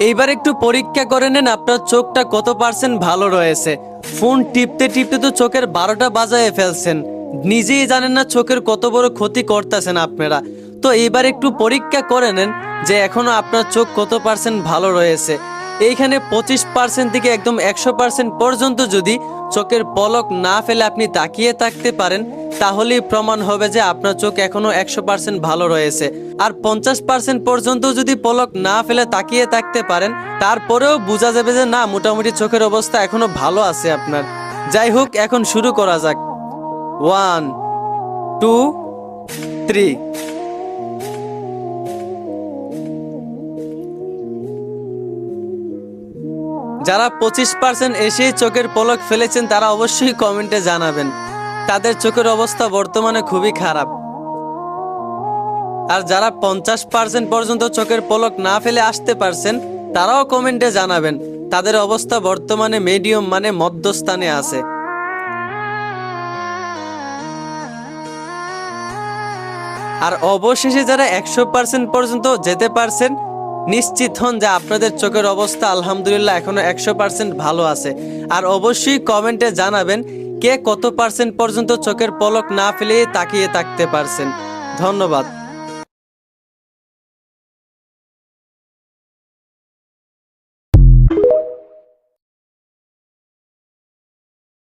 এইবার একটু পরীক্ষা করে নেন আপনার চোখটা কত পার্সেন্ট ভালো রয়েছে। ফোন টিপতে টিপতে তো চোখের 12টা বাজায় ফেলছেন, নিজেই জানেন না চোখের কত বড় ক্ষতি করতেছেন আপনারা। তো এইবার একটু পরীক্ষা করে নেন যে এখনো আপনার চোখ কত পার্সেন্ট ভালো রয়েছে। এইখানে 25% থেকে একদম 100% পর্যন্ত যদি চোখের পলক না ফেলে আপনি তাকিয়ে থাকতে পারেন, তাহলেই প্রমাণ হবে যে আপনার চোখ এখনো 100% ভালো রয়েছে। আর 50% পর্যন্ত যদি পলক না ফেলে তাকিয়ে থাকতে পারেন, তারপরেও বোঝা যাবে যে না, মোটামুটি চোখের অবস্থা এখনো ভালো আছে আপনার। যাই হোক, এখন শুরু করা যাক। 1 2 3। যারা 25% এসেই চোখের পলক ফেলেছেন তারা অবশ্যই কমেন্টে জানাবেন তাদের চোখের অবস্থা বর্তমানে খুবই খারাপ। আর যারা 50% পর্যন্ত চোখের পলক না ফেলে আসতে পারছেন তারাও কমেন্টে জানাবেন তাদের অবস্থা বর্তমানে মিডিয়াম মানে মধ্যস্থানে আছে। আর অবশেষে যারা 100% পর্যন্ত যেতে পারছেন, নিশ্চিত হন যে আপনাদের চোখের অবস্থা আলহামদুলিল্লাহ এখনো 100% ভালো আছে। আর অবশ্যই কমেন্টে জানাবেন কে কত পার্সেন্ট পর্যন্ত চোখের পলক না ফেলে তাকিয়ে থাকতে পারছেন। ধন্যবাদ।